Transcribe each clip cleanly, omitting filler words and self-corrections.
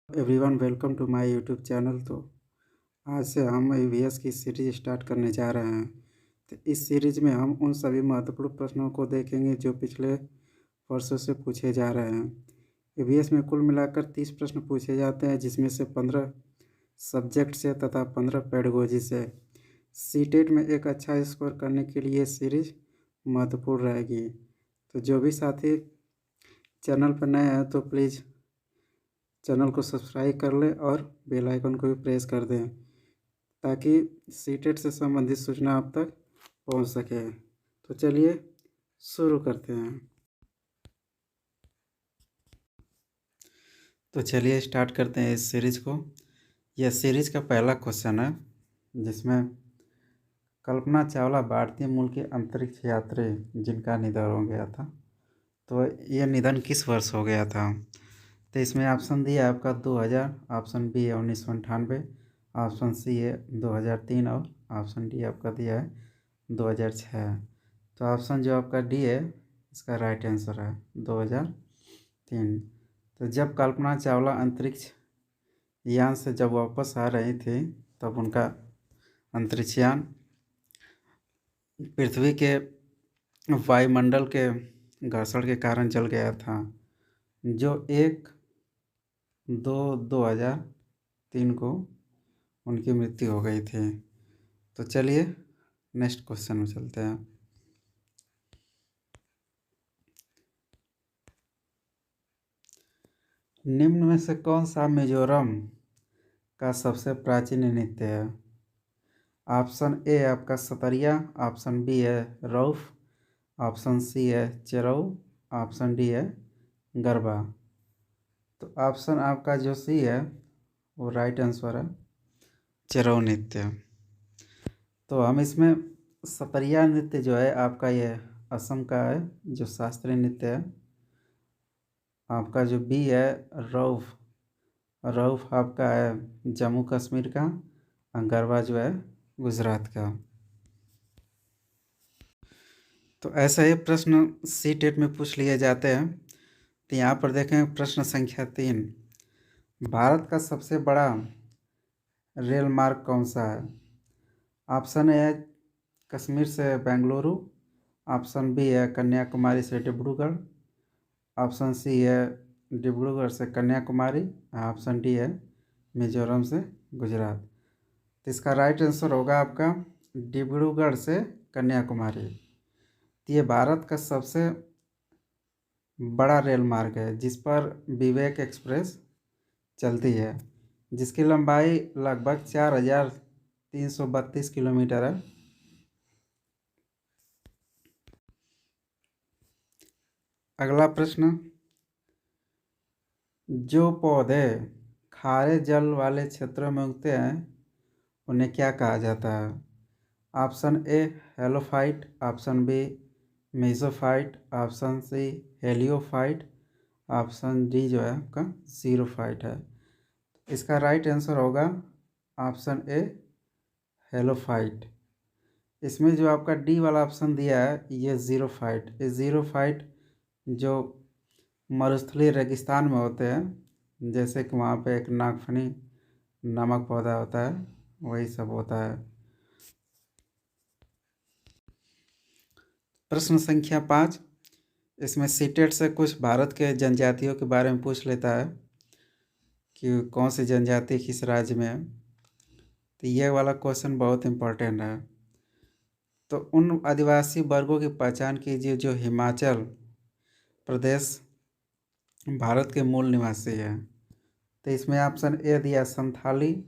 Everyone welcome to my YouTube channel. तो आज से हम ईवीएस की सीरीज स्टार्ट करने जा रहे हैं। तो इस सीरीज में हम उन सभी महत्वपूर्ण प्रश्नों को देखेंगे जो पिछले वर्षों से पूछे जा रहे हैं। ईवीएस में कुल मिलाकर 30 प्रश्न पूछे जाते हैं, जिसमें से 15 सब्जेक्ट से तथा 15 पेडागोजी से। सीटेट में एक अच्छा स्कोर करने के लिए सीरीज महत्वपूर्ण रहेगी। तो जो भी साथी चैनल पर नए हैं तो प्लीज़ चैनल को सब्सक्राइब कर लें और बेल आइकन को भी प्रेस कर दें, ताकि सीटेट से संबंधित सूचना आप तक पहुंच सके। तो चलिए शुरू करते हैं। तो चलिए स्टार्ट करते हैं इस सीरीज को। यह सीरीज का पहला क्वेश्चन है, जिसमें कल्पना चावला भारतीय मूल की अंतरिक्ष यात्री जिनका निधन हो गया था, तो यह निधन किस वर्ष हो गया था। तो इसमें ऑप्शन दिया है आपका 2000, ऑप्शन बी है 1998, ऑप्शन सी है 2003 और ऑप्शन डी आपका दिया है 2006। तो ऑप्शन जो आपका डी है इसका राइट आंसर है 2003। तो जब कल्पना चावला अंतरिक्ष यान से जब वापस आ रही थी, तब उनका अंतरिक्ष यान पृथ्वी के वायुमंडल के घर्षण के कारण जल गया था, जो 1/2/2003 को उनकी मृत्यु हो गई थी। तो चलिए नेक्स्ट क्वेश्चन में चलते हैं। निम्न में से कौन सा मिजोरम का सबसे प्राचीन नृत्य है। ऑप्शन ए आपका सतरिया, ऑप्शन बी है रऊफ, ऑप्शन सी है चेरऊ, ऑप्शन डी है गरबा। तो ऑप्शन आपका जो सी है वो राइट आंसर है चेरऊ नृत्य। तो हम इसमें सतरिया नृत्य जो है आपका ये असम का है, जो शास्त्रीय नृत्य है। आपका जो बी है रऊफ, रऊफ आपका है जम्मू कश्मीर का, और गरबा जो है गुजरात का। तो ऐसा ही प्रश्न सी टेट में पूछ लिए जाते हैं। तो यहाँ पर देखें प्रश्न संख्या 3, भारत का सबसे बड़ा रेल मार्ग कौन सा है। ऑप्शन ए है कश्मीर से बेंगलुरु, ऑप्शन बी है कन्याकुमारी से डिब्रूगढ़, ऑप्शन सी है डिब्रूगढ़ से कन्याकुमारी, ऑप्शन डी है मिजोरम से गुजरात। तो इसका राइट आंसर होगा आपका डिब्रूगढ़ से कन्याकुमारी। तो ये भारत का सबसे बड़ा रेल मार्ग है, जिस पर विवेक एक्सप्रेस चलती है, जिसकी लंबाई लगभग 4332 किलोमीटर है। अगला प्रश्न, जो पौधे खारे जल वाले क्षेत्रों में उगते हैं उन्हें क्या कहा जाता है। Option A halophyte, option B mesophyte, option C heliophyte, option D जो है आपका जीरोफाइट है। इसका राइट आंसर होगा ऑप्शन ए हेलोफाइट। इसमें जो आपका डी वाला ऑप्शन दिया है ये जीरोफाइट, ये जीरोफाइट जो मरुस्थलीय रेगिस्तान में होते हैं, जैसे कि वहाँ पे एक नागफनी नामक पौधा होता है, वही सब होता है। प्रश्न संख्या 5, इसमें सीटेट से कुछ भारत के जनजातियों के बारे में पूछ लेता है कि कौन सी जनजाति किस राज्य में है। तो ये वाला क्वेश्चन बहुत इम्पोर्टेंट है। तो उन आदिवासी वर्गों की पहचान कीजिए जो हिमाचल प्रदेश भारत के मूल निवासी हैं। तो इसमें ऑप्शन ए दिया है संथाली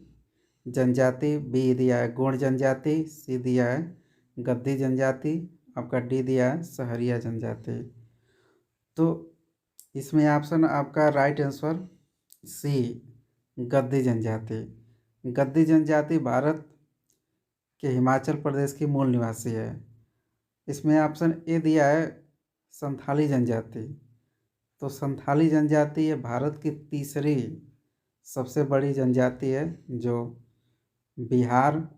जनजाति, बी दिया है गोंड जनजाति, सी दिया है गद्दी जनजाति, आपका डी दिया है सहरिया जनजाति। तो इसमें ऑप्शन आपका राइट आंसर सी गद्दी जनजाति। गद्दी जनजाति भारत के हिमाचल प्रदेश की मूल निवासी है। इसमें ऑप्शन ए दिया है संथाली जनजाति। तो संथाली जनजाति ये भारत की तीसरी सबसे बड़ी जनजाति है, जो बिहार,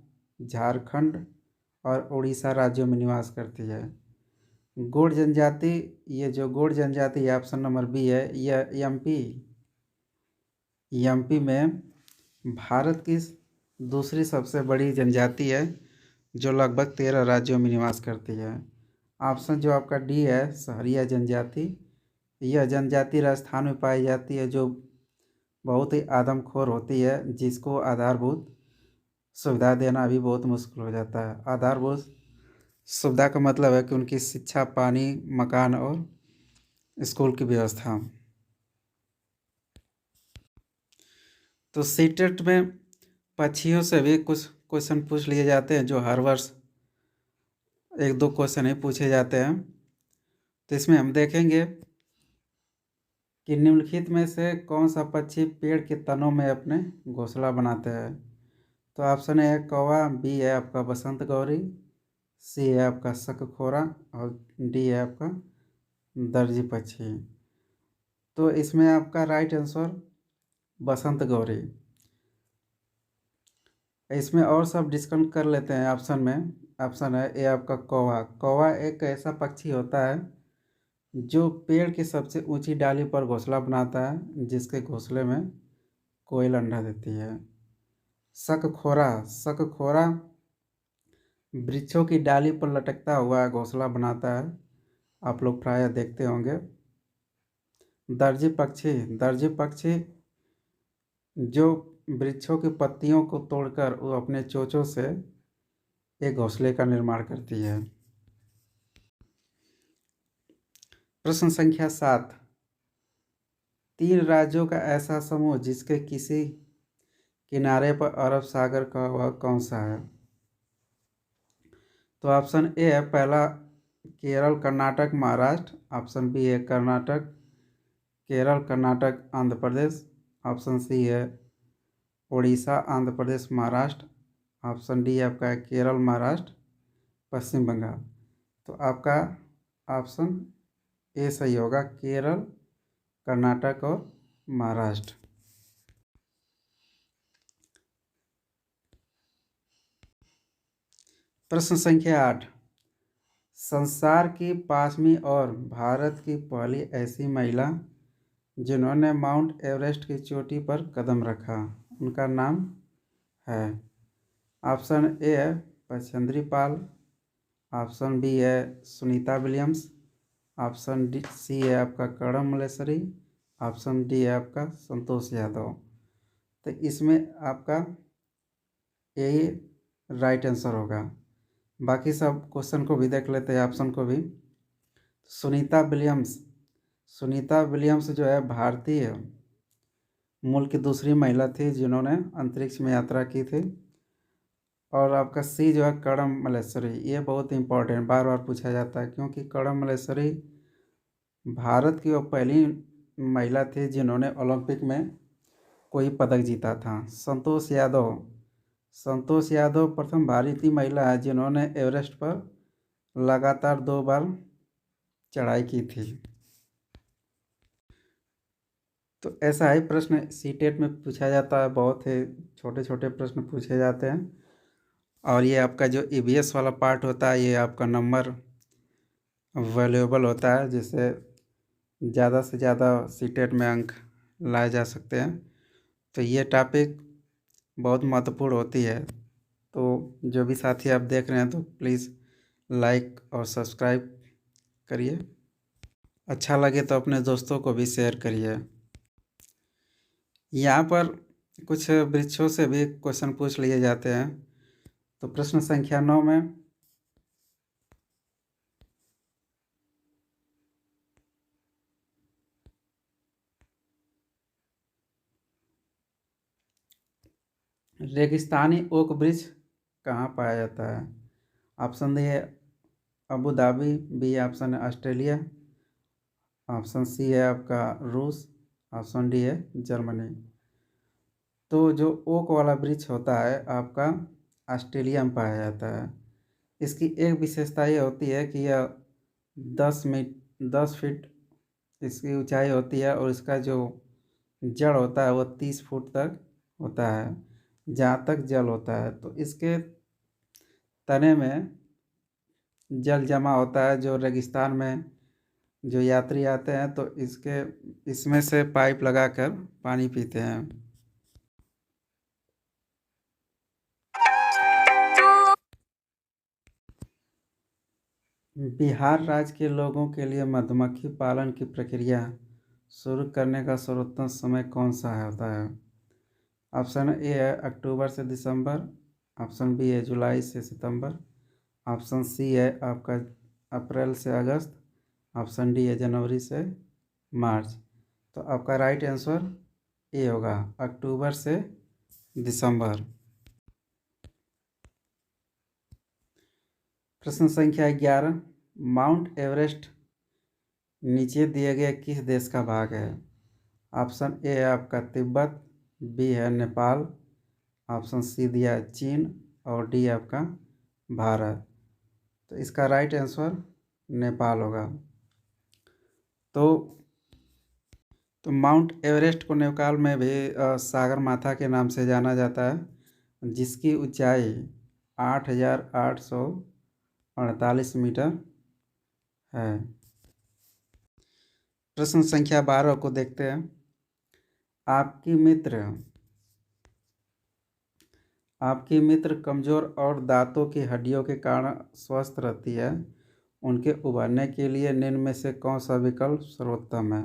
झारखंड और उड़ीसा राज्यों में निवास करती है। गोंड जनजाति, ये जो गोंड जनजाति है ऑप्शन नंबर बी है, यह एमपी एमपी में भारत की दूसरी सबसे बड़ी जनजाति है जो लगभग 13 राज्यों में निवास करती है। ऑप्शन जो आपका डी है, सहरिया जनजाति। यह जनजाति राजस्थान में पाई जाती है, जो बहुत ही आदमखोर होती है, जिसको आधारभूत सुविधा देना भी बहुत मुश्किल हो जाता है। आधारभूत सुविधा का मतलब है कि उनकी शिक्षा, पानी, मकान और स्कूल की व्यवस्था। तो सीटेट में पक्षियों से भी कुछ क्वेश्चन पूछ लिए जाते हैं, जो हर वर्ष एक दो क्वेश्चन ही पूछे जाते हैं। तो इसमें हम देखेंगे कि निम्नलिखित में से कौन सा पक्षी पेड़ के तनों में अपने घोंसला बनाते हैं। तो ऑप्शन ए है कौवा, बी है आपका बसंत गौरी, सी है आपका शकखोरा और डी है आपका दर्जी पक्षी। तो इसमें आपका राइट आंसर बसंत गौरी। इसमें और सब डिस्कस कर लेते हैं। ऑप्शन में ऑप्शन है ए आपका कौवा। कौवा एक ऐसा पक्षी होता है जो पेड़ की सबसे ऊंची डाली पर घोंसला बनाता है, जिसके घोंसले में कोयल अंडा देती है। शकखोरा, शकखोरा वृक्षों की डाली पर लटकता हुआ घोंसला बनाता है, आप लोग प्रायः देखते होंगे। दर्जी पक्षी, दर्जी पक्षी जो वृक्षों की पत्तियों को तोड़कर वो अपने चोंचों से एक घोंसले का निर्माण करती है। प्रश्न संख्या 7, 3 राज्यों का ऐसा समूह जिसके किसी किनारे पर अरब सागर का, वह कौन सा है। तो ऑप्शन ए है पहला केरल, कर्नाटक, महाराष्ट्र। ऑप्शन बी है कर्नाटक, केरल, कर्नाटक, आंध्र प्रदेश। ऑप्शन सी है उड़ीसा, आंध्र प्रदेश, महाराष्ट्र। ऑप्शन डी आपका है केरल, महाराष्ट्र, पश्चिम बंगाल। तो आपका ऑप्शन ए सही होगा, केरल, कर्नाटक और महाराष्ट्र। प्रश्न संख्या 8, संसार की 5वीं और भारत की पहली ऐसी महिला जिन्होंने माउंट एवरेस्ट की चोटी पर कदम रखा, उनका नाम है। ऑप्शन ए है बछेंद्री पाल। ऑप्शन बी है Sunita Williams. Option D C है आपका कर्दम मल्लेश्वरी। ऑप्शन डी है आपका संतोष यादव। तो इसमें आपका यही राइट आंसर होगा। बाकी सब क्वेश्चन को भी देख लेते हैं, ऑप्शन को भी। सुनीता विलियम्स, सुनीता विलियम्स जो है भारतीय मूल की दूसरी महिला थी जिन्होंने अंतरिक्ष में यात्रा की थी। और आपका सी जो है कर्दम मल्लेश्वरी, ये बहुत इंपॉर्टेंट, बार बार पूछा जाता है, क्योंकि कर्दम मल्लेश्वरी भारत की वो पहली महिला थी जिन्होंने ओलंपिक में कोई पदक जीता था। संतोष यादव, संतोष यादव प्रथम भारतीय महिला है जिन्होंने एवरेस्ट पर लगातार 2 बार चढ़ाई की थी। तो ऐसा ही प्रश्न सीटेट में पूछा जाता है, बहुत ही छोटे छोटे प्रश्न पूछे जाते हैं। और ये आपका जो ईवीएस वाला पार्ट होता है, ये आपका नंबर वैल्यूएबल होता है, जिससे ज़्यादा से ज़्यादा सीटेट में अंक लाए जा सकते हैं। तो ये टॉपिक बहुत महत्वपूर्ण होती है। तो जो भी साथी आप देख रहे हैं, तो प्लीज़ लाइक और सब्सक्राइब करिए। अच्छा लगे तो अपने दोस्तों को भी शेयर करिए। यहाँ पर कुछ वृक्षों से भी क्वेश्चन पूछ लिए जाते हैं। तो प्रश्न संख्या 9 में रेगिस्तानी ओक वृक्ष कहाँ पाया जाता है। ऑप्शन डी है अबू धाबी, बी ऑप्शन है ऑस्ट्रेलिया, ऑप्शन सी है आपका रूस, ऑप्शन डी है जर्मनी। तो जो ओक वाला वृक्ष होता है आपका ऑस्ट्रेलिया में पाया जाता है। इसकी एक विशेषता ये होती है कि यह 10 फीट इसकी ऊंचाई होती है, और इसका जो जड़ होता है वो 30 फुट तक होता है, जहाँ तक जल होता है। तो इसके तने में जल जमा होता है, जो रेगिस्तान में जो यात्री आते हैं तो इसमें से पाइप लगाकर पानी पीते हैं। बिहार राज्य के लोगों के लिए मधुमक्खी पालन की प्रक्रिया शुरू करने का सर्वोत्तम समय कौन सा होता है? ऑप्शन ए है अक्टूबर से दिसंबर, ऑप्शन बी है जुलाई से सितंबर, ऑप्शन सी है आपका अप्रैल से अगस्त, ऑप्शन डी है जनवरी से मार्च। तो आपका राइट आंसर ए होगा, अक्टूबर से दिसंबर। प्रश्न संख्या 11, माउंट एवरेस्ट नीचे दिए गए किस देश का भाग है? ऑप्शन ए है आपका तिब्बत, बी है नेपाल, ऑप्शन सी दिया है चीन और डी है आपका भारत। तो इसका राइट आंसर नेपाल होगा। तो माउंट एवरेस्ट को नेपाल में भी सागर माथा के नाम से जाना जाता है, जिसकी ऊंचाई 8,848 मीटर है। प्रश्न संख्या 12 को देखते हैं। आपकी मित्र कमज़ोर और दांतों की हड्डियों के कारण स्वस्थ रहती है, उनके उभरने के लिए निम्न में से कौन सा विकल्प सर्वोत्तम है?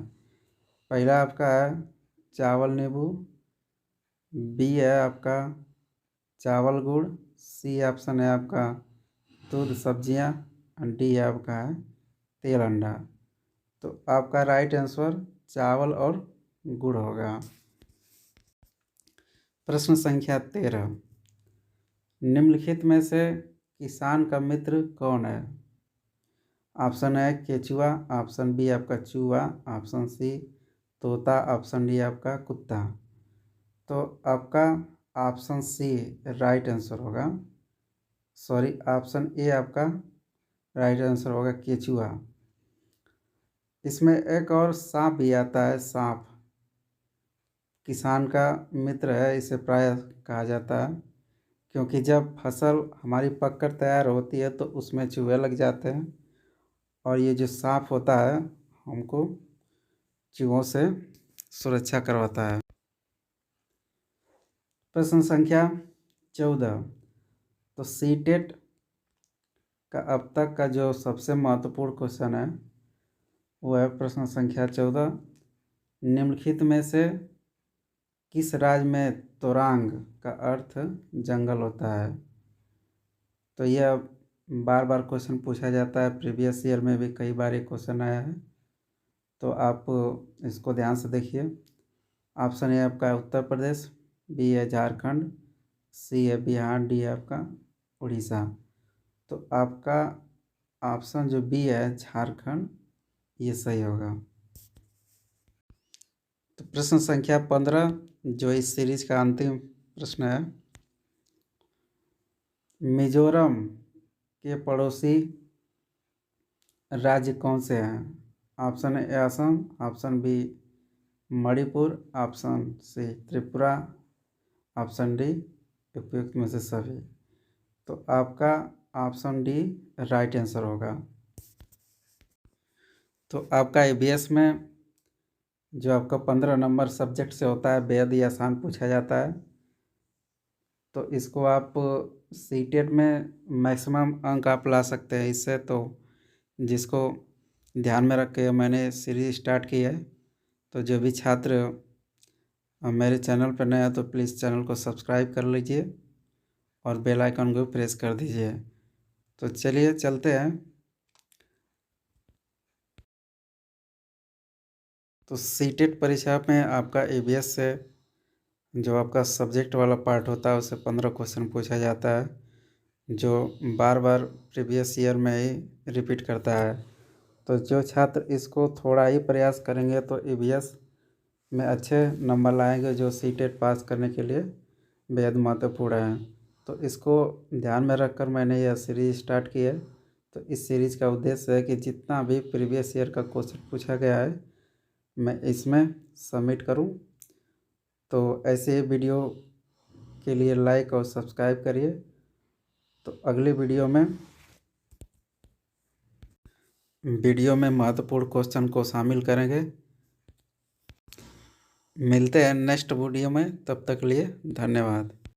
पहला आपका है चावल नींबू, बी है आपका चावल गुड़, सी ऑप्शन है आपका दूध सब्जियां, डी है आपका है तेल अंडा। तो आपका राइट आंसर चावल और गुड़ होगा। प्रश्न संख्या 13, निम्नलिखित में से किसान का मित्र कौन है? ऑप्शन है केचुआ, ऑप्शन बी आपका चूहा, ऑप्शन सी तोता, ऑप्शन डी आपका कुत्ता। तो आपका ऑप्शन सी राइट आंसर होगा, सॉरी ऑप्शन ए आपका राइट आंसर होगा केचुआ। इसमें एक और सांप भी आता है, सांप किसान का मित्र है, इसे प्राय कहा जाता है, क्योंकि जब फसल हमारी पककर तैयार होती है तो उसमें चूहे लग जाते हैं और ये जो सांप होता है हमको चूहों से सुरक्षा करवाता है। प्रश्न संख्या 14, तो सीटेट का अब तक का जो सबसे महत्वपूर्ण क्वेश्चन है वो है प्रश्न संख्या 14, निम्नलिखित में से किस राज्य में तोरांग का अर्थ जंगल होता है? तो यह बार बार क्वेश्चन पूछा जाता है, प्रीवियस ईयर में भी कई बार ये क्वेश्चन आया है, तो आप इसको ध्यान से देखिए। ऑप्शन ए आपका उत्तर प्रदेश, बी है झारखंड, सी है बिहार, डी है आपका उड़ीसा। तो आपका ऑप्शन जो बी है झारखंड, ये सही होगा। तो प्रश्न संख्या 15, जो इस सीरीज का अंतिम प्रश्न है, मिजोरम के पड़ोसी राज्य कौन से हैं? Option A Assam, option B Manipur, option C Tripura, option D उपयुक्त में से सभी। तो आपका ऑप्शन डी राइट आंसर होगा। तो आपका ईवीएस में जो आपका 15 नंबर सब्जेक्ट से होता है बेहद ही आसान पूछा जाता है, तो इसको आप सीटेट में मैक्सिमम अंक आप ला सकते हैं इससे। तो जिसको ध्यान में रख के मैंने सीरीज स्टार्ट की है, तो जो भी छात्र मेरे चैनल पर नया तो प्लीज़ चैनल को सब्सक्राइब कर लीजिए और बेल आइकन को प्रेस कर दीजिए। तो चलिए चलते हैं। तो सीटेट परीक्षा में आपका ईवीएस से जो आपका सब्जेक्ट वाला पार्ट होता है उससे 15 क्वेश्चन पूछा जाता है, जो बार बार प्रीवियस ईयर में ही रिपीट करता है। तो जो छात्र इसको थोड़ा ही प्रयास करेंगे तो ईवीएस में अच्छे नंबर लाएंगे, जो सीटेट पास करने के लिए बेहद महत्वपूर्ण है। तो इसको ध्यान में रखकर मैंने यह सीरीज स्टार्ट की है। तो इस सीरीज़ का उद्देश्य है कि जितना भी प्रीवियस ईयर का क्वेश्चन पूछा गया है मैं इसमें सबमिट करूं। तो ऐसे ही वीडियो के लिए लाइक और सब्सक्राइब करिए। तो अगली वीडियो में वीडियो में महत्वपूर्ण क्वेश्चन को शामिल करेंगे। मिलते हैं नेक्स्ट वीडियो में, तब तक के लिए धन्यवाद।